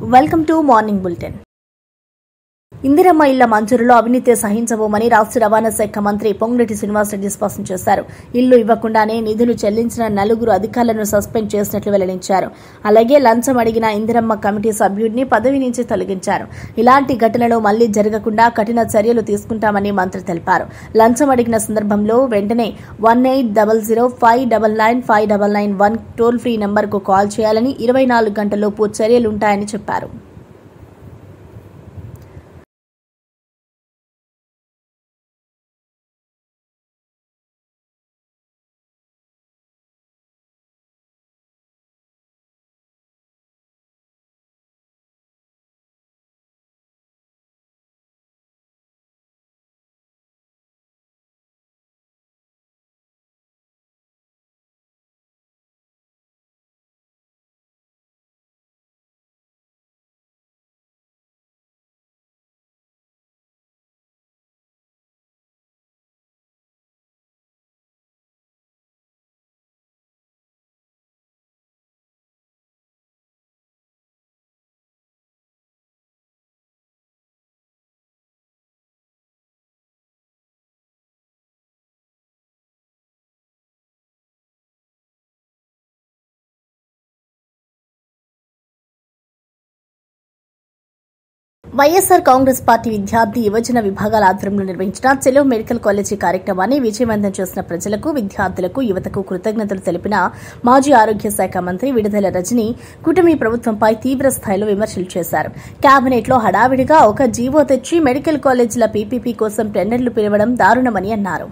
Welcome to morning bulletin. Indiramma ఇళ్ల మంజూరులో అవినీతి సహించబోమని రాష్ట్ర రవాణా శాఖ మంత్రి పొంగులేటి శ్రీనివాసరెడ్డి స్పష్టం చేశారు. ఇల్లు ఇవ్వకుండానే నిధులు చెల్లించిన 4 అధికారులను సస్పెండ్ చేసినట్లు వెల్లడించారు. అలాగే లంచం అడిగిన ఇందిరమ్మ కమిటీ సభ్యుడిని పదవి నుంచి తొలగించారు. ఇలాంటి ఘటనలు మళ్లీ జరగకుండా కఠిన చర్యలు తీసుకుంటామని మంత్రి తెలిపారు. లంచం అడిగిన సందర్భంలో వెంటనే 1800599599 టోల్ ఫ్రీ నంబర్కు కాల్ చేయాలని 24 గంటల్లోపు చర్యలుంటాయని చెప్పారు. వైఎస్సార్ కాంగ్రెస్ పార్టీ విద్యార్థి యువజన విభాగాల ఆధ్వర్యంలో నిర్వహించిన చెలో మెడికల్ కాలేజీ కార్యక్రమాన్ని విజయవంతం చేసిన ప్రజలకు, విద్యార్థులకు, యువతకు కృతజ్ఞతలు తెలిపిన మాజీ ఆరోగ్య శాఖ మంత్రి విడుదల రజని కూటమి ప్రభుత్వంపై తీవ్ర స్థాయిలో విమర్శలు చేశారు. కేబినెట్లో హడావిడిగా ఒక జీవో తెచ్చి మెడికల్ కాలేజీల పీపీపీ కోసం టెండర్లు పిలవడం దారుణమని అన్నారు.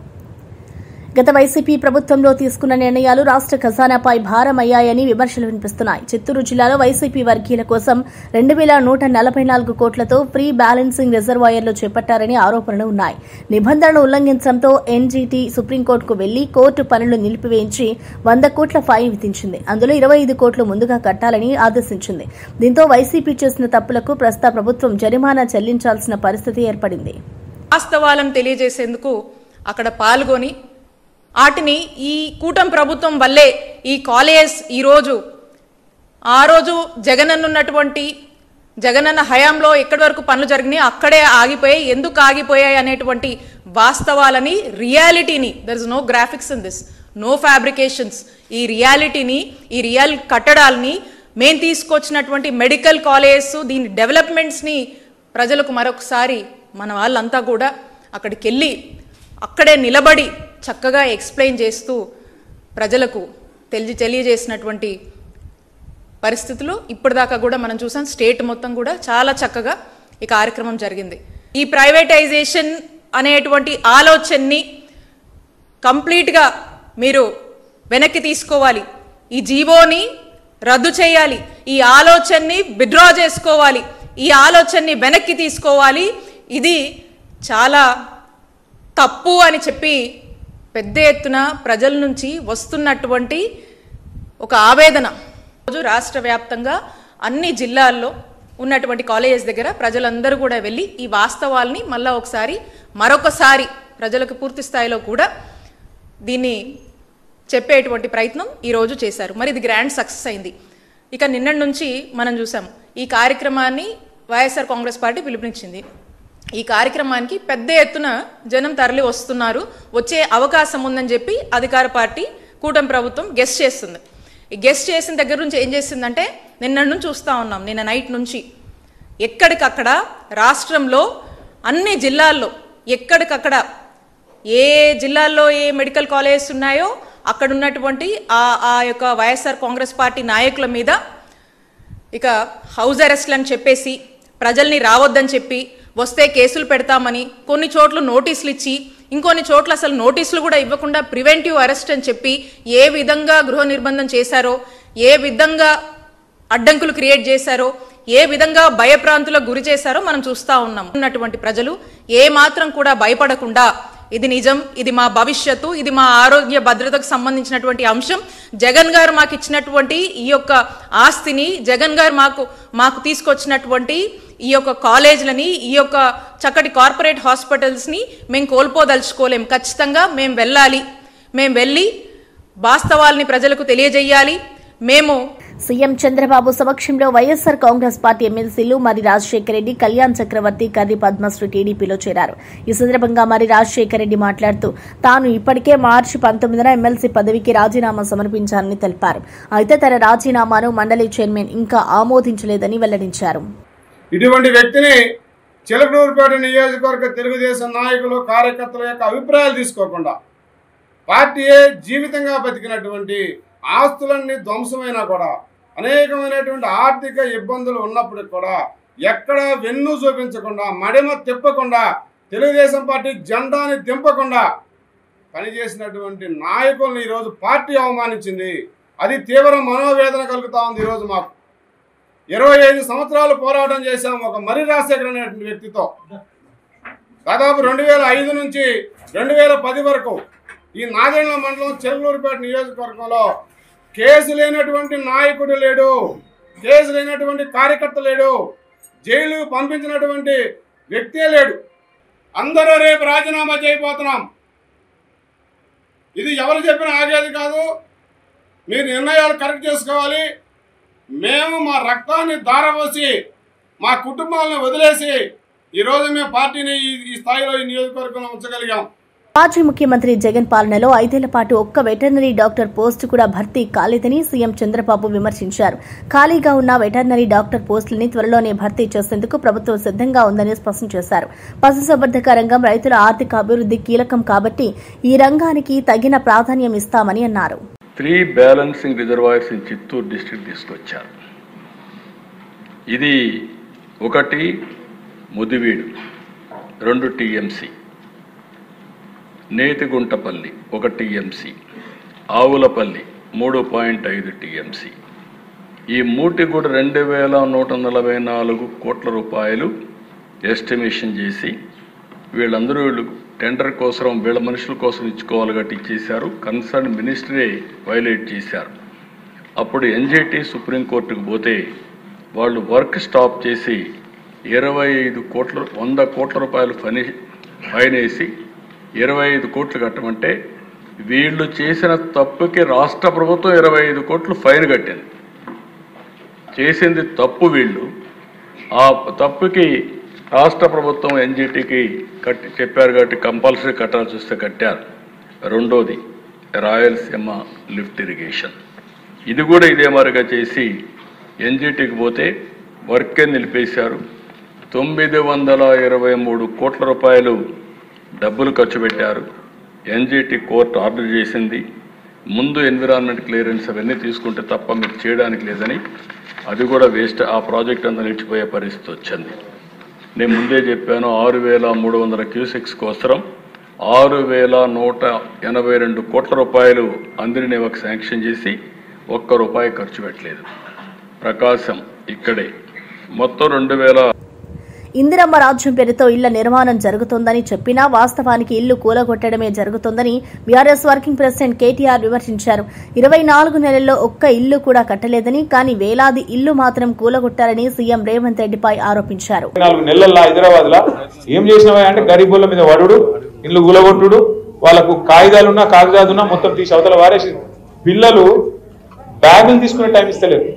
గత వైసీపీ ప్రభుత్వంలో తీసుకున్న నిర్ణయాలు రాష్ట్ర ఖజానాపై భారమయ్యాయని విమర్శలు వినిపిస్తున్నాయి. చిత్తూరు జిల్లాలో వైసీపీ వర్గీయుల కోసం 2144 కోట్లతో ప్రీ బ్యాలెన్సింగ్ రిజర్వాయర్లు చేపట్టారని ఆరోపణలు ఉన్నాయి. నిబంధనలు ఉల్లంఘించడంతో ఎన్జీటీ సుప్రీంకోర్టుకు వెళ్లి కోర్టు పనులు నిలిపివేయించి 100 కోట్ల ఫైన్ విధించింది. అందులో 25 కోట్లు ముందుగా కట్టాలని ఆదేశించింది. దీంతో వైసీపీ చేసిన తప్పులకు ప్రస్తుత ప్రభుత్వం జరిమానా చెల్లించాల్సిన పరిస్థితి ఏర్పడింది. వాస్తవాలను తెలియజేసేందుకు అక్కడ పాల్గొని వాటిని ఈ కూటమి ప్రభుత్వం వల్లే ఈ కాలేజ్ ఆ రోజు జగనన్న హయాంలో ఎక్కడి వరకు పనులు జరిగినాయి అక్కడే ఆగిపోయాయి, ఎందుకు ఆగిపోయాయి అనేటువంటి వాస్తవాలని, రియాలిటీని, there is no graphics in this, no fabrications, ఈ రియాలిటీని, ఈ రియల్ కట్టడాల్ని మేము తీసుకొచ్చినటువంటి మెడికల్ కాలేజ్ దీని డెవలప్మెంట్స్ని ప్రజలకు మరొకసారి మన వాళ్ళంతా కూడా అక్కడికి వెళ్ళి అక్కడే నిలబడి చక్కగా ఎక్స్ప్లెయిన్ చేస్తూ ప్రజలకు తెలియజేసినటువంటి పరిస్థితులు ఇప్పటిదాకా కూడా మనం చూసాం. స్టేట్ మొత్తం కూడా చాలా చక్కగా ఈ కార్యక్రమం జరిగింది. ఈ ప్రైవేటైజేషన్ అనేటువంటి ఆలోచనని కంప్లీట్గా మీరు వెనక్కి తీసుకోవాలి, ఈ జీవోని రద్దు చేయాలి, ఈ ఆలోచనని విత్డ్రా చేసుకోవాలి, ఈ ఆలోచనని వెనక్కి తీసుకోవాలి, ఇది చాలా తప్పు అని చెప్పి పెద్ద ఎత్తున ప్రజల నుంచి వస్తున్నటువంటి ఒక ఆవేదన రోజు రాష్ట్ర వ్యాప్తంగా అన్ని జిల్లాల్లో ఉన్నటువంటి కాలేజెస్ దగ్గర ప్రజలందరూ కూడా వెళ్ళి ఈ వాస్తవాల్ని మరొకసారి ప్రజలకు పూర్తి స్థాయిలో కూడా దీన్ని చెప్పేటువంటి ప్రయత్నం ఈరోజు చేశారు. మరి ఇది గ్రాండ్ సక్సెస్ అయింది. ఇక నిన్నటి నుంచి మనం చూసాం ఈ కార్యక్రమాన్ని వైఎస్ఆర్ కాంగ్రెస్ పార్టీ పిలుపునిచ్చింది. ఈ కార్యక్రమానికి పెద్ద ఎత్తున జనం తరలి వస్తున్నారు, వచ్చే అవకాశం ఉందని చెప్పి అధికార పార్టీ కూటమి ప్రభుత్వం గెస్ట్ చేస్తుంది. ఈ గెస్ట్ చేసిన దగ్గర నుంచి ఏం చేసిందంటే నిన్నటి నుంచి చూస్తూ ఉన్నాం, నిన్న నైట్ నుంచి ఎక్కడికక్కడ రాష్ట్రంలో అన్ని జిల్లాల్లో ఎక్కడికక్కడ ఏ జిల్లాల్లో ఏ మెడికల్ కాలేజెస్ ఉన్నాయో అక్కడ ఉన్నటువంటి ఆ యొక్క వైఎస్ఆర్ కాంగ్రెస్ పార్టీ నాయకుల మీద ఇక హౌస్ అరెస్ట్లు అని చెప్పేసి ప్రజల్ని రావద్దని చెప్పి వస్తే కేసులు పెడతామని కొన్ని చోట్ల నోటీసులు ఇచ్చి ఇంకొన్ని చోట్ల అసలు నోటీసులు కూడా ఇవ్వకుండా ప్రివెంటివ్ అరెస్ట్ అని చెప్పి ఏ విధంగా గృహ నిర్బంధం చేశారో, ఏ విధంగా అడ్డంకులు క్రియేట్ చేశారో, ఏ విధంగా భయప్రాంతులకు గురి చేశారో మనం చూస్తూ ఉన్నాం. ఉన్నటువంటి ప్రజలు ఏ మాత్రం కూడా భయపడకుండా ఇది నిజం, ఇది మా భవిష్యత్తు, ఇది మా ఆరోగ్య భద్రతకు సంబంధించినటువంటి అంశం, జగన్ గారు మాకు ఇచ్చినటువంటి ఈ యొక్క ఆస్తిని, జగన్ గారు మాకు తీసుకొచ్చినటువంటి ఈ యొక్క కాలేజీలని, ఈ యొక్క చక్కటి కార్పొరేట్ హాస్పిటల్స్ని మేము కోల్పోదలుచుకోలేం. ఖచ్చితంగా మేము వెళ్ళి వాస్తవాల్ని ప్రజలకు తెలియజేయాలి. మేము సీఎం చంద్రబాబు సమక్షంలో వైఎస్సార్ కాంగ్రెస్ పార్టీ ఎమ్మెల్సీలు మరి రాజశేఖర రెడ్డి, కళ్యాణ్ చక్రవర్తి, కర్రి పద్మశ్రీ టీడీపీలో చేరారు. ఈ సందర్భంగా మరి రాజశేఖర రెడ్డి మాట్లాడుతూ తాను ఇప్పటికే మార్చి 19న ఎమ్మెల్సీ పదవికి రాజీనామా సమర్పించానని తెలిపారు. అయితే తన రాజీనామాను మండలి చైర్మన్ ఇంకా ఆమోదించలేదని వెల్లడించారు. ఇటువంటి వ్యక్తిని చిలకలూరుపేట నియోజకవర్గ తెలుగుదేశం నాయకులు, కార్యకర్తల యొక్క అభిప్రాయాలు తీసుకోకుండా పార్టీయే జీవితంగా బతికినటువంటి, ఆస్తులన్నీ ధ్వంసమైనా కూడా, అనేకమైనటువంటి ఆర్థిక ఇబ్బందులు ఉన్నప్పటికి కూడా ఎక్కడ వెన్ను చూపించకుండా, మడిమ తిప్పకుండా, తెలుగుదేశం పార్టీ జెండాని దింపకుండా పనిచేసినటువంటి నాయకులను ఈరోజు పార్టీ అవమానించింది. అది తీవ్ర మనోవేదన కలుగుతా ఉంది. ఈరోజు మాకు 25 సంవత్సరాలు పోరాటం చేశాం ఒక మరి రాజశేఖర అనేటువంటి వ్యక్తితో. దాదాపు 2005 నుంచి 2010 వరకు ఈ నాదెండ్ల మండలం చిలకలూరుపేట నియోజకవర్గంలో కేసు లేనటువంటి నాయకుడు లేడు, కేసు లేనటువంటి కార్యకర్త లేడు, జైలు పంపించినటువంటి వ్యక్తే లేడు. అందరూ రేపు రాజీనామా చేయబోతున్నాం. ఇది ఎవరు చెప్పినా ఆగేది కాదు. మీరు నిర్ణయాలు కరెక్ట్ చేసుకోవాలి. మేము మా రక్తాన్ని ధారపోసి మా కుటుంబాలను వదిలేసి ఈరోజు మేము పార్టీని ఈ స్థాయిలో ఈ నియోజకవర్గంలో ఉంచగలిగాం. మాజీ ముఖ్యమంత్రి జగన్ పాలనలో 5 ఏళ్ల పాటు ఒక్క వెటర్నరీ డాక్టర్ పోస్టు కూడా భర్తీ కాలేదని సీఎం చంద్రబాబు విమర్శించారు. ఖాళీగా ఉన్న వెటర్నరీ డాక్టర్ పోస్టులని త్వరలోనే భర్తీ చేసేందుకు ప్రభుత్వం సిద్దంగా ఉందని స్పష్టం చేశారు. పశుసంవర్ధక రంగం రైతుల ఆర్థిక అభివృద్ధి కీలకం కాబట్టి ఈ రంగానికి తగిన ప్రాధాన్యం ఇస్తామని అన్నారు. 3 balancing reservoirs in Chittoor district తీసుకొచ్చారు. ఇది 1 Mudiveedu, 2 TMC, నేతిగుంటపల్లి 1 TMC, Avulapalli 3.5 TMC. ఈ మూటి కూడా 2144 కోట్ల రూపాయలు ఎస్టిమేషన్ చేసి వీళ్ళందరూ టెండర్ కోసం వీళ్ళ మనుషుల కోసం ఇచ్చుకోవాలి కాబట్టి ఇచ్చేశారు. కన్సర్న్ మినిస్టరే వైలేట్ చేశారు. అప్పుడు ఎన్జిటి సుప్రీంకోర్టుకు పోతే వాళ్ళు వర్క్ స్టాప్ చేసి 100 కోట్ల రూపాయలు ఫైన్ వేసి 25 కోట్లు కట్టమంటే వీళ్ళు చేసిన తప్పుకి రాష్ట్ర ప్రభుత్వం 25 కోట్లు ఫైన్ కట్టింది. చేసింది తప్పు వీళ్ళు. ఆ తప్పుకి రాష్ట్ర ప్రభుత్వం ఎన్జిటికి చెప్పారు కాబట్టి కంపల్సరీ కట్టాల్సి వస్తే కట్టారు. రెండోది రాయలసీమ లిఫ్ట్ ఇరిగేషన్, ఇది కూడా ఇదే మాదిరిగా చేసి ఎన్జిటికి పోతే వర్కే నిలిపేశారు. 923 కోట్ల రూపాయలు డబ్బులు ఖర్చు పెట్టారు. ఎన్జిటి కోర్టు ఆర్డర్ చేసింది, ముందు ఎన్విరాన్మెంట్ క్లియరెన్స్ అవన్నీ తీసుకుంటే తప్ప మీరు చేయడానికి లేదని. అది కూడా వేస్ట్. ఆ ప్రాజెక్ట్ అంతా నిలిచిపోయే పరిస్థితి వచ్చింది. నేను ముందే చెప్పాను, 6300 క్యూసెక్స్ కోసం 6182 కోట్ల రూపాయలు అందరినీ ఒక శాంక్షన్ చేసి ₹1 ఖర్చు పెట్టలేదు. ప్రకాశం ఇక్కడే మొత్తం 2000 ఇందిరమ్మ రాజ్యం పేరుతో ఇళ్ల నిర్మాణం జరుగుతోందని చెప్పినా వాస్తవానికి ఇల్లు కూలగొట్టడమే జరుగుతోందని బీఆర్ఎస్ వర్కింగ్ ప్రెసిడెంట్ కేటీఆర్ విమర్శించారు. 24 నెలల్లో ఒక్క ఇల్లు కూడా కట్టలేదని, కానీ వేలాది ఇల్లు మాత్రం కూలగొట్టారని సీఎం రేవంత్ రెడ్డిపై ఆరోపించారు. 4 నెలల్లో హైదరాబాద్ లో ఏం చేసినవా అంటే గరీబుల మీద వడుడు, ఇల్లు కూలగొట్టుడు, వాళ్ళకు కాగితాలున్నా కాగజాదున్నా మొత్తం తీసి అవతల వారేసి. పిల్లలు బ్యాగులు తీసుకునే టైం ఇస్తలేరు,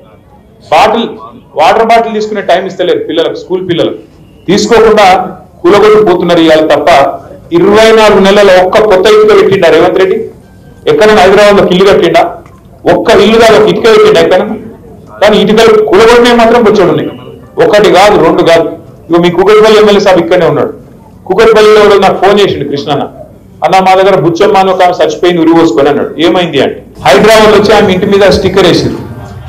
వాటర్ బాటిల్ తీసుకునే టైం ఇస్తలేరు పిల్లలకు, స్కూల్ పిల్లలకు తీసుకోకుండా కూలగొట్టిపోతున్నారు ఇవాళ తప్ప. 24 నెలల ఒక్క కొత్త ఇటుక పెట్టిండా రేవంత్ రెడ్డి? ఎక్కడైనా హైదరాబాద్ లో ఇల్లు కట్టిండా? ఒక్క ఇల్లు కాదు, ఒక ఇటుక పెట్టిండా ఎక్కడైనా? కానీ ఇటుకలు కూలగొట్టినవి మాత్రం బొచ్చాడు ఉన్నాయి. 1 కాదు 2 కాదు. ఇక మీ కుకట్పల్లి ఎమ్మెల్యే సాబ్ ఇక్కడనే ఉన్నాడు. కుకట్పల్లిలో నాకు ఫోన్ చేసిండు కృష్ణన్న, అన్న మా దగ్గర బుచ్చమ్మ అని ఒక ఆమె చచ్చిపోయింది ఉరి పోసుకొని అన్నాడు. ఏమైంది అంటే హైదరాబాద్ వచ్చి ఆమె ఇంటి మీద స్టిక్కర్ వేసింది,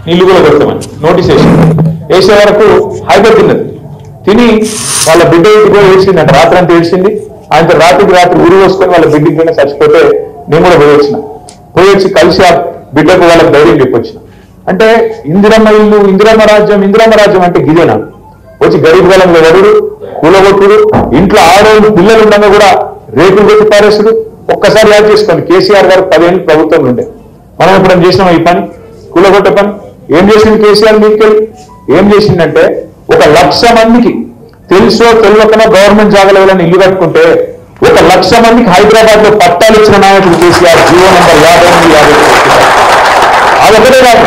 నీళ్లు కూడా కొడతామని నోటీస్ వేసింది. వేసే వరకు హైదరాబాద్ తిన్నది, తిని వాళ్ళ బిడ్డ ఇంటికి ఏడ్చిందంట. రాత్రి అంతా ఏడ్చింది. ఆయనతో రాత్రికి ఉరి పోసుకొని వాళ్ళ బిడ్డ ఇంటికి చచ్చిపోతే నేను కూడా పోయొచ్చి కలిసి ఆ బిడ్డకు వాళ్ళకి ధైర్యం చెప్పొచ్చిన. అంటే ఇందిరమ్మ ఇల్లు, ఇందిరమ్మ రాజ్యం అంటే గిదేనా? వచ్చి గరీబ్ కాలంలో వరుడు, కూలగొట్టుడు, ఇంట్లో ఆడవాళ్ళు పిల్లలు ఉండగా కూడా రేకులు కొట్టి పారేసుడు. ఒక్కసారి యాడ్ చేసుకోండి, కేసీఆర్ గారు 10 ఏళ్ళు ప్రభుత్వంలో ఉండే, మనం ఇప్పుడు చేసినాం ఈ పని, కూలగొట్ట పని. ఏం చేసింది కేసీఆర్? మీకు ఏం చేసిందంటే 1,00,000 మందికి తెలుసో తెలియకనో గవర్నమెంట్ జాగాలో ఇల్లు కట్టుకుంటే 1,00,000 మందికి హైదరాబాద్ లో పట్టాలు ఇచ్చిన నాయకుడు కేసీఆర్. జీవో నంబర్ 50 అదొకటే కాదు,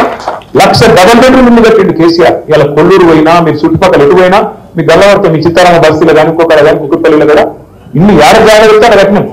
1,00,000 డబల్ బెడ్రూమ్ ఇల్లు కట్టిండు కేసీఆర్. ఇలా కొల్లూరు పోయినా మీరు చుట్టుపక్కల ఎటు పోయినా మీ గల్లవర్త మీ చిత్తారామ బస్తీలో కానీ ఇంకొకడ కానీ కుక్కపల్లిలో కూడా ఇల్లు ఏడ జాగ్రత్త కట్టినాం.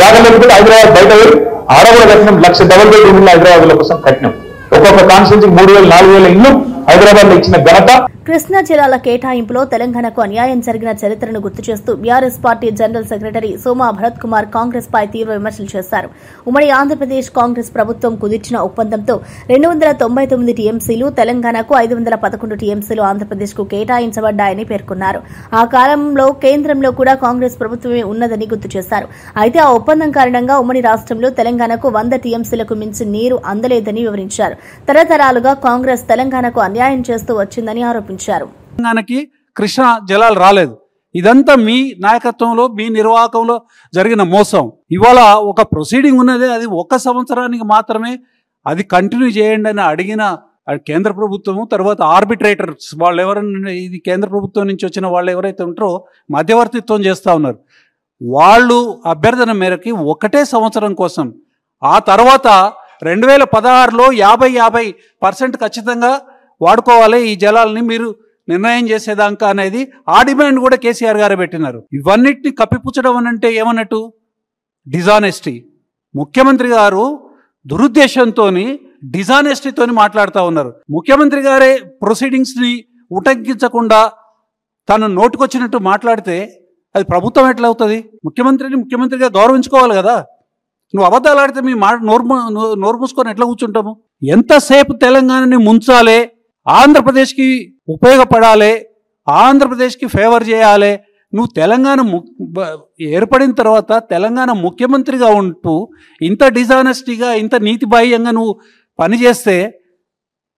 జాగ్రత్త లేకపోతే హైదరాబాద్ బయట పోయి ఆడ కూడా కట్టినాం. 1,00,000 డబల్ బెడ్రూమ్ ఇల్లు హైదరాబాద్ కోసం కట్టినాం. ఒక్కొక్క కాన్స్టిట్యూన్సీకి 3,000 4,000 ఇల్లు హైదరాబాద్ లో ఇచ్చిన ఘనత. కృష్ణా జిల్లాల కేటాయింపులో తెలంగాణకు అన్యాయం జరిగిన చరిత్రను గుర్తు చేస్తూ BRS party general secretary Soma Bharat Kumar Congress పై తీవ్ర విమర్శలు చేశారు. ఉమ్మడి ఆంధ్రప్రదేశ్ కాంగ్రెస్ ప్రభుత్వం కుదిర్చిన ఒప్పందంతో 299 టీఎంసీలు తెలంగాణకు 511 టీఎంసీలు ఆంధ్రప్రదేశ్ కు కేటాయించబడ్డాయని పేర్కొన్నారు. ఆ కాలంలో కేంద్రంలో కూడా కాంగ్రెస్ ప్రభుత్వమే ఉన్నదని గుర్తు చేశారు. అయితే ఆ ఒప్పందం కారణంగా ఉమ్మడి రాష్ట్రంలో తెలంగాణకు 100 టీఎంసీలకు మించి నీరు అందలేదని వివరించారు. తరతరాలుగా కాంగ్రెస్ తెలంగాణకు అన్యాయం చేస్తూ వచ్చిందని ఆరోపించారు. తెలంగాణకి కృష్ణా జలాలు రాలేదు. ఇదంతా మీ నాయకత్వంలో మీ నిర్వాహకంలో జరిగిన మోసం. ఇవాళ ఒక ప్రొసీడింగ్ ఉన్నది, అది 1 సంవత్సరానికి మాత్రమే అది కంటిన్యూ చేయండి అని అడిగిన కేంద్ర ప్రభుత్వము. తర్వాత ఆర్బిట్రేటర్స్ వాళ్ళు ఎవరైనా, ఇది కేంద్ర ప్రభుత్వం నుంచి వచ్చిన వాళ్ళు ఎవరైతే ఉంటారో మధ్యవర్తిత్వం చేస్తూ ఉన్నారు. వాళ్ళు అభ్యర్థన మేరకి 1 సంవత్సరం కోసం, ఆ తర్వాత 2016లో 50% ఖచ్చితంగా వాడుకోవాలి ఈ జలాలని మీరు నిర్ణయం చేసేదాకా అనేది ఆ డిమాండ్ కూడా కేసీఆర్ గారే పెట్టినారు. ఇవన్నిటిని కప్పిపుచ్చడం అనంటే ఏమన్నట్టు? డిజానెస్టీ. ముఖ్యమంత్రి గారు దురుద్దేశంతో డిజానెస్టీతో మాట్లాడుతూ ఉన్నారు. ముఖ్యమంత్రి గారే ప్రొసీడింగ్స్ని ఉటంకించకుండా తను నోటుకొచ్చినట్టు మాట్లాడితే అది ప్రభుత్వం ఎట్లా అవుతుంది? ముఖ్యమంత్రిని ముఖ్యమంత్రిగా గౌరవించుకోవాలి కదా. నువ్వు అబద్ధాలు ఆడితే మీ నోరు మూసుకొని ఎట్లా కూర్చుంటాము? ఎంతసేపు తెలంగాణని ముంచాలే, ఆంధ్రప్రదేశ్కి ఉపయోగపడాలి, ఆంధ్రప్రదేశ్కి ఫేవర్ చేయాలి. నువ్వు తెలంగాణ ఏర్పడిన తర్వాత తెలంగాణ ముఖ్యమంత్రిగా ఉంటూ ఇంత డిజానెస్టీగా ఇంత నీతిబాహ్యంగా నువ్వు పనిచేస్తే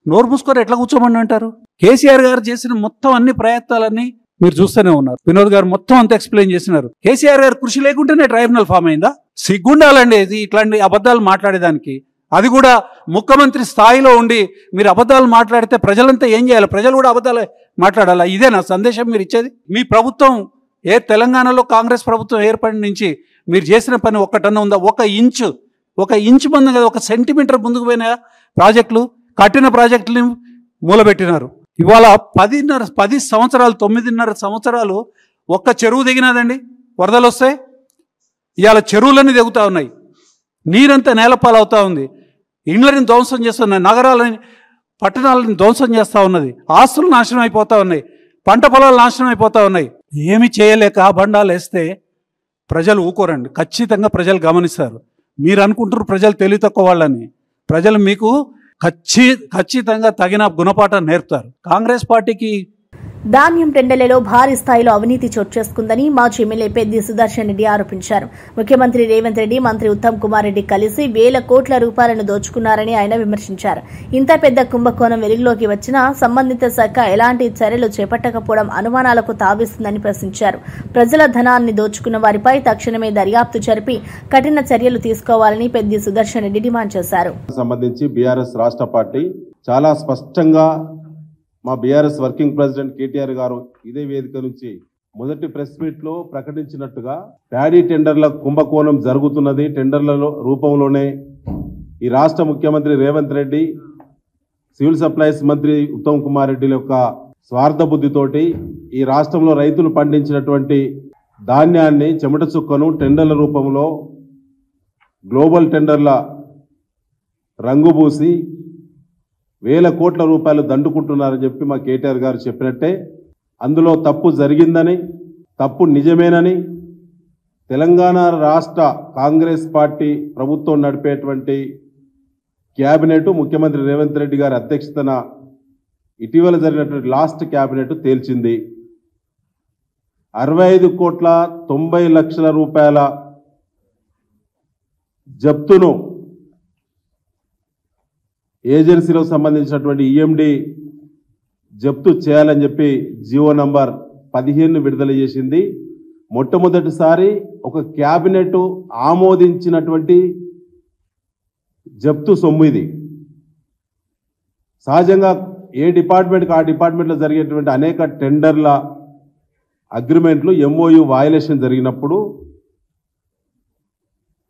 నోరు మూసుకొని ఎట్లా కూర్చోమని అంటారు? కేసీఆర్ గారు చేసిన మొత్తం అన్ని ప్రయత్నాలన్నీ మీరు చూస్తూనే ఉన్నారు. వినోద్ గారు మొత్తం అంతా ఎక్స్ప్లెయిన్ చేసినారు. కేసీఆర్ గారు కృషి లేకుంటేనే ట్రైబ్యునల్ ఫామ్ అయిందా? సిగ్గుండాలండి ఇది ఇట్లాంటి అబద్ధాలు మాట్లాడేదానికి. అది కూడా ముఖ్యమంత్రి స్థాయిలో ఉండి మీరు అబద్ధాలు మాట్లాడితే ప్రజలంతా ఏం చేయాలి? ప్రజలు కూడా అబద్ధాలు మాట్లాడాలా? ఇదేనా సందేశం మీరు ఇచ్చేది? మీ ప్రభుత్వం తెలంగాణలో కాంగ్రెస్ ప్రభుత్వం ఏర్పడిన నుంచి మీరు చేసిన పని ఒక్కటన్నా ఉందా? ఒక ఇంచు ముందు కదా, 1 సెంటీమీటర్ ముందుకు పోయిన ప్రాజెక్టులు, కట్టిన ప్రాజెక్టుని మూలబెట్టినారు. ఇవాళ 10 సంవత్సరాలు 9.5 సంవత్సరాలు ఒక్క చెరువు దిగినదండి. వరదలు వస్తాయి, ఇవాళ చెరువులన్నీ దిగుతూ ఉన్నాయి, నీరంతా నేలపాలవుతూ ఉంది, ఇండ్లని ధ్వంసం చేస్తున్నాయి, నగరాలని పట్టణాలను ధ్వంసం చేస్తూ ఉన్నది, ఆస్తులు నాశనం అయిపోతూ ఉన్నాయి, పంట పొలాలు నాశనం అయిపోతూ ఉన్నాయి. ఏమి చేయలేక బండాలు వేస్తే ప్రజలు ఊకోరండి. ఖచ్చితంగా ప్రజలు గమనిస్తారు. మీరు అనుకుంటారు ప్రజలు తెలివి తక్కువ వాళ్ళని. ప్రజలు మీకు ఖచ్చితంగా తగిన గుణపాఠం నేర్పుతారు. కాంగ్రెస్ పార్టీకి ధాన్యం టెండర్లలో భారీ స్థాయిలో అవినీతి చోటు చేసుకుందని మాజీ ఎమ్మెల్యే పెద్ది సుదర్శన్ రెడ్డి ఆరోపించారు. ముఖ్యమంత్రి రేవంత్ రెడ్డి, మంత్రి ఉత్తమ్ కుమార్ రెడ్డి కలిసి వేల కోట్ల రూపాయలను దోచుకున్నారని ఆయన విమర్శించారు. ఇంత పెద్ద కుంభకోణం వెలుగులోకి వచ్చినా సంబంధిత శాఖ ఎలాంటి చర్యలు చేపట్టకపోవడం అనుమానాలకు తావిస్తుందని ప్రశ్నించారు. ప్రజల ధనాన్ని దోచుకున్న వారిపై తక్షణమే దర్యాప్తు జరిపి కఠిన చర్యలు తీసుకోవాలని పెద్ది సుదర్శన్ రెడ్డి డిమాండ్ చేశారు. సంబంధించి బీఆర్ఎస్ రాష్ట్ర పార్టీ చాలా స్పష్టంగా మా బీఆర్ఎస్ వర్కింగ్ ప్రెసిడెంట్ కేటీఆర్ గారు ఇదే వేదిక నుంచి మొదటి ప్రెస్ మీట్ లో ప్రకటించినట్టుగా ప్యాడీ టెండర్ల కుంభకోణం జరుగుతున్నది. టెండర్ల రూపంలోనే ఈ రాష్ట్ర ముఖ్యమంత్రి రేవంత్ రెడ్డి, సివిల్ సప్లైస్ మంత్రి ఉత్తమ్ కుమార్ రెడ్డి యొక్క స్వార్థ బుద్ధితోటి ఈ రాష్ట్రంలో రైతులు పండించినటువంటి ధాన్యాన్ని చెమట చుక్కను టెండర్ల రూపంలో గ్లోబల్ టెండర్ల రంగుబూసి వేల కోట్ల రూపాయలు దండుకుంటున్నారని చెప్పి మా కేటీఆర్ గారు చెప్పినట్టే అందులో తప్పు జరిగిందని, తప్పు నిజమేనని తెలంగాణ రాష్ట్ర కాంగ్రెస్ పార్టీ ప్రభుత్వం నడిపేటువంటి క్యాబినెట్, ముఖ్యమంత్రి రేవంత్ రెడ్డి గారి అధ్యక్షతన ఇటీవల జరిగినటువంటి లాస్ట్ క్యాబినెట్ తేల్చింది. 65,90,00,000 రూపాయల జప్తును ఏజెన్సీలో సంబంధించినటువంటి ఈఎండి జప్తు చేయాలని చెప్పి జీవో నంబర్ 15 విడుదల చేసింది. మొట్టమొదటిసారి ఒక క్యాబినెట్ ఆమోదించినటువంటి జప్తు సొమ్ము ఇది. సహజంగా ఏ డిపార్ట్మెంట్కి ఆ డిపార్ట్మెంట్లో జరిగేటువంటి అనేక టెండర్ల అగ్రిమెంట్లు ఎంఓయు వయలేషన్ జరిగినప్పుడు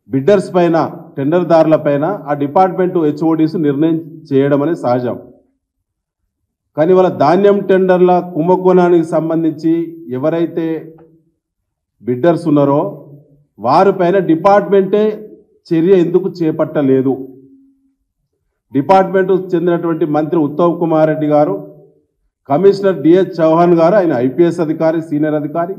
బిడ్డర్స్ పైన, టెండర్దారుల పైన ఆ డిపార్ట్మెంట్ హెచ్ఓడీస్ నిర్ణయం చేయడం అనేది సహజం. కానీ వాళ్ళ ధాన్యం టెండర్ల కుంభకోణానికి సంబంధించి ఎవరైతే బిడ్డర్స్ ఉన్నారో వారిపైన డిపార్ట్మెంటే చర్య ఎందుకు చేపట్టలేదు? డిపార్ట్మెంట్ చెందినటువంటి మంత్రి ఉత్తమ్ కుమార్ రెడ్డి గారు, కమిషనర్ డిఎస్ చౌహాన్ గారు, ఆయన ఐపీఎస్ అధికారి, సీనియర్ అధికారి,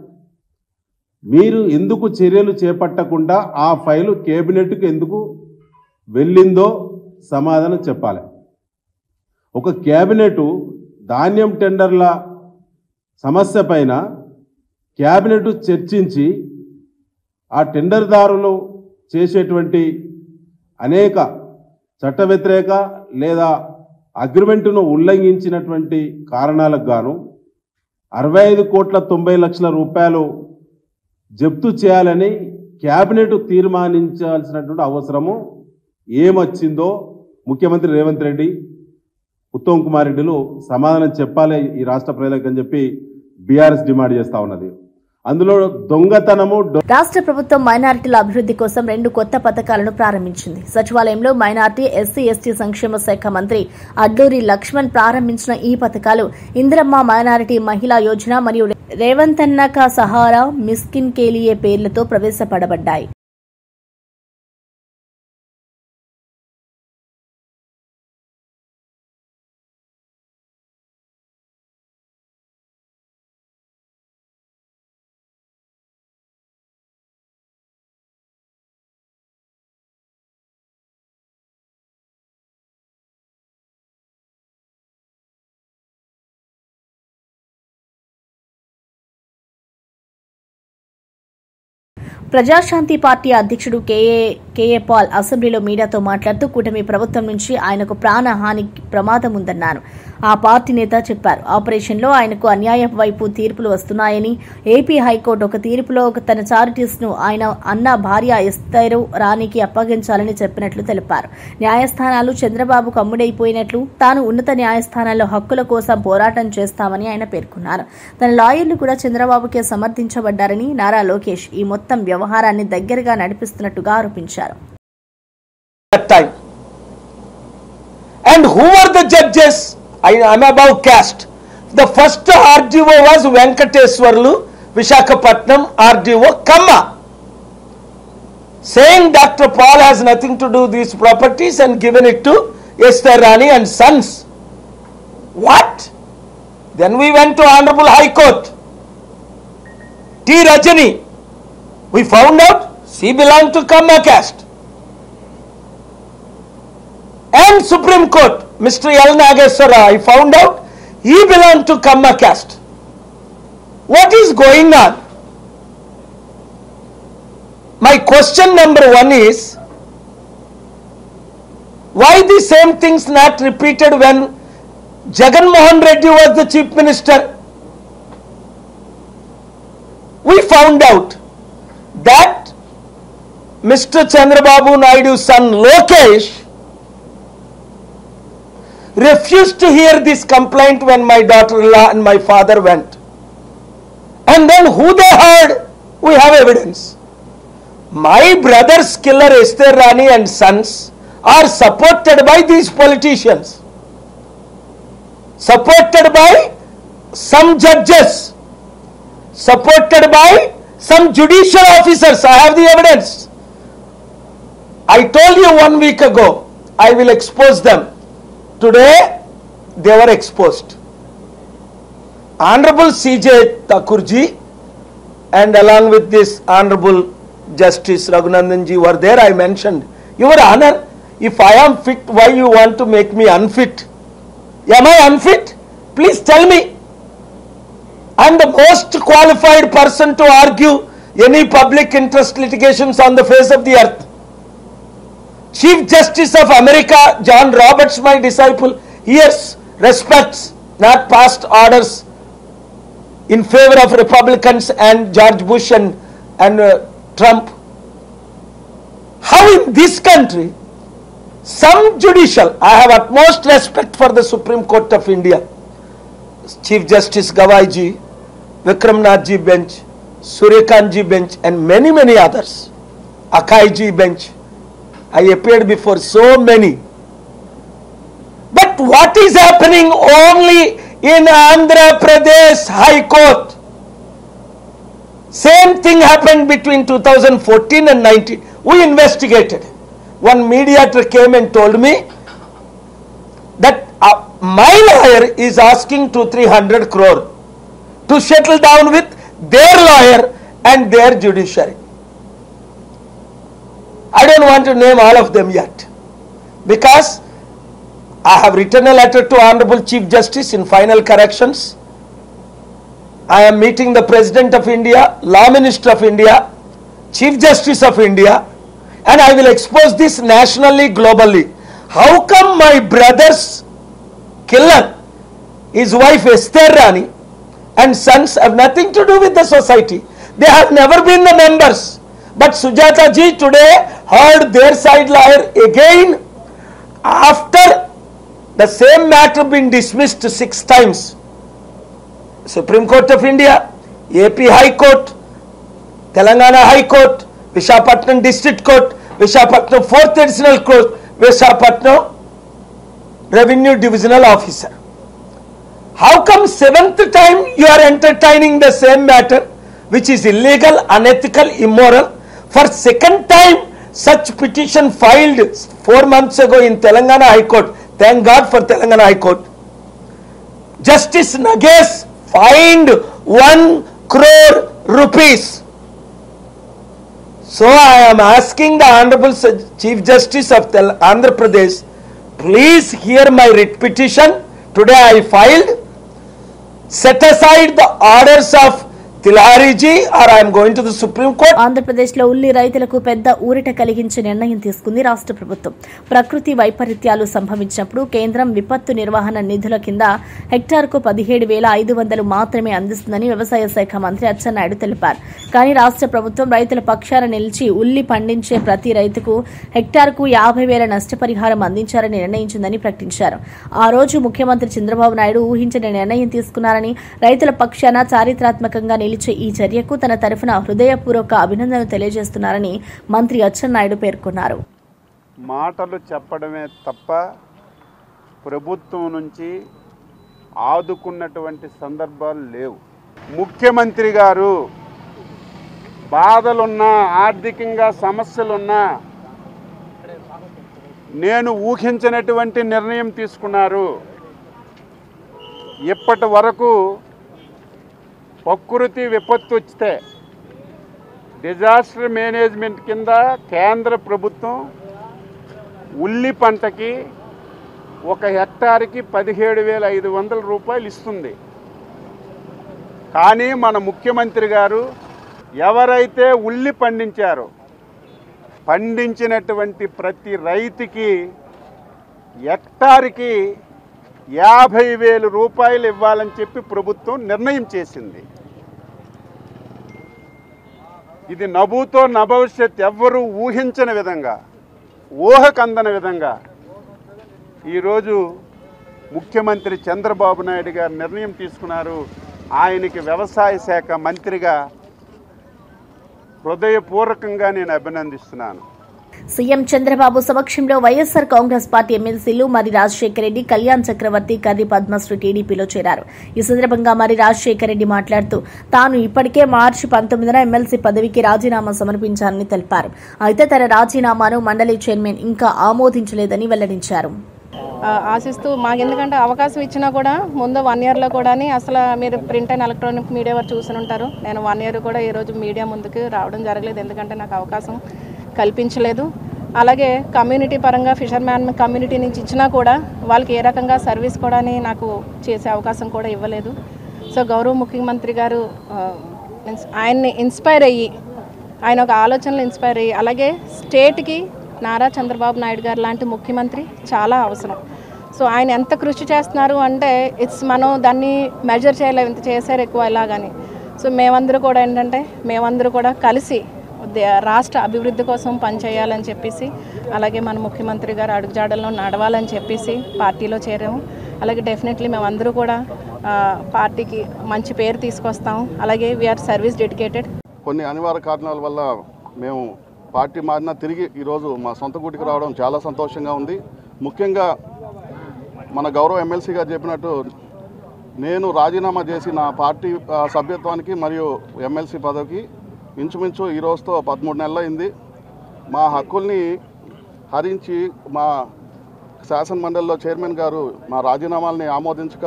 మీరు ఎందుకు చర్యలు చేపట్టకుండా ఆ ఫైలు కేబినెట్కు ఎందుకు వెళ్ళిందో సమాధానం చెప్పాలి. ఒక కేబినెట్ ధాన్యం టెండర్ల సమస్య పైన కేబినెట్ చర్చించి ఆ టెండర్దారులు చేసేటువంటి అనేక చట్ట వ్యతిరేక లేదా అగ్రిమెంటును ఉల్లంఘించినటువంటి కారణాలకు గాను 65,90,00,000 రూపాయలు జప్తు చేయాలని కేబినెట్ తీర్మానించాల్సినటువంటి అవసరము ఏమొచ్చిందో ముఖ్యమంత్రి రేవంత్ రెడ్డి, ఉత్తమ్ కుమార్ రెడ్డిలు సమాధానం చెప్పాలి ఈ రాష్ట్ర ప్రజలకు అని చెప్పి బీఆర్ఎస్ డిమాండ్ చేస్తా ఉన్నది. అందులో దొంగతనము. రాష్ట్ర ప్రభుత్వం మైనారిటీల అభివృద్ధి కోసం 2 కొత్త పథకాలను ప్రారంభించింది. సచివాలయంలో మైనారిటీ, ఎస్సీ, ఎస్టీ సంక్షేమ శాఖ మంత్రి అడ్లూరి లక్ష్మణ్ ప్రారంభించిన ఈ పథకాలు ఇందిరమ్మ మైనారిటీ మహిళా యోజన మరియు రేవంతన్న కా సహారా మిస్కిన్ కేలియే పేర్లతో ప్రవేశపెట్టబడ్డాయి. ప్రజాశాంతి పార్టీ అధ్యక్షుడు కేఏ పాల్ అసెంబ్లీలో మీడియాతో మాట్లాడుతూ కూటమి ప్రభుత్వం నుంచి ఆయనకు ప్రాణహాని ప్రమాదం ఉందన్నారు. ఆ పార్టీ నేత చెప్పారు. ఆపరేషన్లో ఆయనకు అన్యాయం వైపు తీర్పులు వస్తున్నాయని, ఏపీ హైకోర్టు ఒక తీర్పులో తన చారిటీస్ ను ఆయన అన్న భార్య ఎస్తేరు రాణికి అప్పగించాలని చెప్పినట్లు తెలిపారు. న్యాయస్థానాలు చంద్రబాబుకు అమ్ముడైపోయినట్లు, తాను ఉన్నత న్యాయస్థానాల్లో హక్కుల కోసం పోరాటం చేస్తామని ఆయన పేర్కొన్నారు. తన లాయర్లు కూడా చంద్రబాబుకే సమర్థించబడ్డారని నారా లోకేష్ ఈ మొత్తం వ్యవహారాన్ని దగ్గరగా నడిపిస్తున్నట్టుగా ఆరోపించారు. And who were the judges? I am above caste. The first RDO was Venkateswarlu, Visakhapatnam RDO Kamma, saying Dr. Paul has nothing to do these properties and given it to Esther Rani and sons. What? Then we went to Honorable High Court. T. Rajani, we found out she belonged to Kamma caste. And Supreme Court, Mr. L. Nageswara, I found out he belonged to Kamma caste. What is going on? My question number 1 is, why the same things not repeated when Jagan Mohan Reddy was the Chief Minister? We found out that Mr. Chandrababu Naidu's son Lokesh refused to hear this complaint when my daughter-in-law and my father went. And then who they heard? We have evidence. My brother's killer Esther Rani and sons are supported by these politicians, supported by some judges, supported by some judicial officers. I have the evidence. I told you 1 week ago, I will expose them. Today, they were exposed. Honorable C.J. Thakurji and along with this Honorable Justice Raghunandanji were there. I mentioned, Your Honor, if I am fit, why you want to make me unfit? Am I unfit? Please tell me. I am the most qualified person to argue any public interest litigations on the face of the earth. Chief Justice of America, John Roberts, my disciple, hears, respects, not passed orders in favor of Republicans and George Bush and Trump. How in this country, some judicial, I have utmost respect for the Supreme Court of India, Chief Justice Gawai ji, Vikram Nath ji bench, Suryakant ji bench and many others, Akai ji bench. I appeared before so many. But what is happening only in Andhra Pradesh High Court. Same thing happened between 2014 and 19. We investigated. One mediator came and told me that my lawyer is asking 200-300 crore to settle down with their lawyer and their judiciary. I don't want to name all of them yet, because I have written a letter to Honorable Chief Justice in final corrections. I am meeting the President of India, Law Minister of India, Chief Justice of India, and I will expose this nationally, globally. How come my brother's killer, his wife Esther Rani, and sons have nothing to do with the society? They have never been the members. But Sujata ji today heard their side lawyer again after the same matter been dismissed 6 times. Supreme Court of India, AP High Court, Telangana High Court, Visakhapatnam District Court, Visakhapatnam 4th Additional Court, Visakhapatnam Revenue Divisional Officer. How come 7th time you are entertaining the same matter, which is illegal, unethical, immoral? For 2nd time, such petition filed 4 months ago in Telangana High Court. Thank God for Telangana High Court. Justice Nagesh fined 1 crore rupees. So I am asking the Honorable Chief Justice of Andhra Pradesh, please hear my writ petition. Today I filed. Set aside the orders of Tilari ji, or I am going to the Supreme Court. ఆంధ్రప్రదేశ్లో ఉల్లి రైతులకు పెద్ద ఊరట కలిగించే నిర్ణయం తీసుకుంది రాష్ట్ర ప్రభుత్వం. ప్రకృతి వైపరీత్యాలు సంభవించినప్పుడు కేంద్రం విపత్తు నిర్వహణ నిధుల కింద హెక్టార్కు 17,500 మాత్రమే అందిస్తుందని వ్యవసాయ శాఖ మంత్రి అచ్చెన్నాయుడు తెలిపారు. కానీ రాష్ట్ర ప్రభుత్వం రైతుల పక్షాన నిలిచి ఉల్లి పండించే ప్రతి రైతుకు హెక్టార్కు 50,000 నష్టపరిహారం అందించాలని నిర్ణయించిందని ప్రకటించారు. ఆ రోజు ముఖ్యమంత్రి చంద్రబాబు నాయుడు ఊహించని నిర్ణయం తీసుకున్నారని, రైతుల పక్షాన చారిత్రాత్మకంగా నిలిచే ఈ చర్యకు తన తరఫున హృదయపూర్వక అభినందనలు తెలియజేస్తున్నారని మంత్రి అచ్చెన్నాయుడు పేర్కొన్నారు. మాటలు చెప్పడమే తప్ప ప్రభుత్వం నుంచి ఆదుకున్నటువంటి సందర్భాలు లేవు. ముఖ్యమంత్రి గారు బాధలున్నా, ఆర్థికంగా సమస్యలున్నా నేను ఊహించినటువంటి నిర్ణయం తీసుకున్నారు. ఇప్పటి వరకు ప్రకృతి విపత్తు వస్తే డిజాస్టర్ మేనేజ్మెంట్ కింద కేంద్ర ప్రభుత్వం ఉల్లి పంటకి 1 హెక్టార్కి 17,500 రూపాయలు ఇస్తుంది. కానీ మన ముఖ్యమంత్రి గారు ఎవరైతే ఉల్లి పండించారో పండించినటువంటి ప్రతి రైతుకి హెక్టార్కి 50,000 రూపాయలు ఇవ్వాలని చెప్పి ప్రభుత్వం నిర్ణయం చేసింది. ఇది నభూతో నభవిష్యత్ ఎవ్వరూ ఊహించని విధంగా, ఊహకందని విధంగా ఈరోజు ముఖ్యమంత్రి చంద్రబాబు నాయుడు గారు నిర్ణయం తీసుకున్నారు. ఆయనకి వ్యవసాయ శాఖ మంత్రిగా హృదయపూర్వకంగా నేను అభినందిస్తున్నాను. సీఎం చంద్రబాబు సమక్షంలో వైఎస్సార్ కాంగ్రెస్ పార్టీ ఎమ్మెల్సీలు మరి రాజశేఖర రెడ్డి, కళ్యాణ్ చక్రవర్తి, కర్రి పద్మశ్రీ టీడీపీలో చేరారు. ఈ సందర్భంగా మరి రాజశేఖర రెడ్డి మాట్లాడుతూ తాను ఇప్పటికే మార్చి 19న ఎమ్మెల్సీ పదవికి రాజీనామా సమర్పించానని తెలిపారు. అయితే తన రాజీనామాను మండలి చైర్మన్ ఇంకా ఆమోదించలేదని వెల్లడించారు. ఆశిస్తూ మాకు ఎందుకంటే అవకాశం ఇచ్చినా కూడా ముందు 1 ఇయర్లో కూడా అసలు మీరు ప్రింట్ అండ్ ఎలక్ట్రానిక్ మీడియా వారు చూసి ఉంటారు. నేను 1 ఇయర్ కూడా ఈరోజు మీడియా ముందుకు రావడం జరగలేదు, ఎందుకంటే నాకు అవకాశం కల్పించలేదు. అలాగే కమ్యూనిటీ పరంగా ఫిషర్మ్యాన్ కమ్యూనిటీ నుంచి ఇచ్చినా కూడా వాళ్ళకి ఏ రకంగా సర్వీస్ కూడా నాకు చేసే అవకాశం కూడా ఇవ్వలేదు. సో గౌరవ ముఖ్యమంత్రి గారు ఆయన్ని ఇన్స్పైర్ అయ్యి, ఆయన ఒక ఆలోచనలు ఇన్స్పైర్ అయ్యి, అలాగే స్టేట్కి నారా చంద్రబాబు నాయుడు గారు లాంటి ముఖ్యమంత్రి చాలా అవసరం. సో ఆయన ఎంత కృషి చేస్తున్నారు అంటే మనం దాన్ని మెజర్ చేయలేము, ఇంత చేశారు ఎక్కువ ఇలాగని. సో మేమందరూ కూడా ఏంటంటే మేమందరూ కూడా కలిసి రాష్ట్ర అభివృద్ధి కోసం పనిచేయాలని చెప్పేసి, అలాగే మన ముఖ్యమంత్రి గారు అడుగుజాడల్లో నడవాలని చెప్పేసి పార్టీలో చేరాము. అలాగే డెఫినెట్లీ మేమందరూ కూడా పార్టీకి మంచి పేరు తీసుకొస్తాము. అలాగే వీఆర్ సర్వీస్ డెడికేటెడ్. కొన్ని అనివార్య కారణాల వల్ల మేము పార్టీ మారినా తిరిగి ఈరోజు మా సొంత గూటికి రావడం చాలా సంతోషంగా ఉంది. ముఖ్యంగా మన గౌరవ ఎమ్మెల్సీ గారు చెప్పినట్టు నేను రాజీనామా చేసి నా పార్టీ సభ్యత్వానికి మరియు ఎమ్మెల్సీ పదవికి ఇంచుమించు ఈ రోజుతో 13 నెలలు అయింది. మా హక్కుల్ని హరించి మా శాసనమండలిలో చైర్మన్ గారు మా రాజీనామాలని ఆమోదించక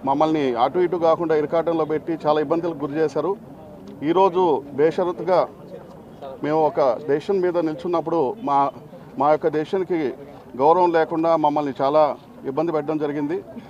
మమ్మల్ని అటు ఇటు కాకుండా ఇరకాటంలో పెట్టి చాలా ఇబ్బందులకు గురి చేశారు. ఈరోజు బేషరతుగా మేము ఒక డెసిషన్ మీద నిల్చున్నప్పుడు మా యొక్క డెసిషన్కి గౌరవం లేకుండా మమ్మల్ని చాలా ఇబ్బంది పెట్టడం జరిగింది.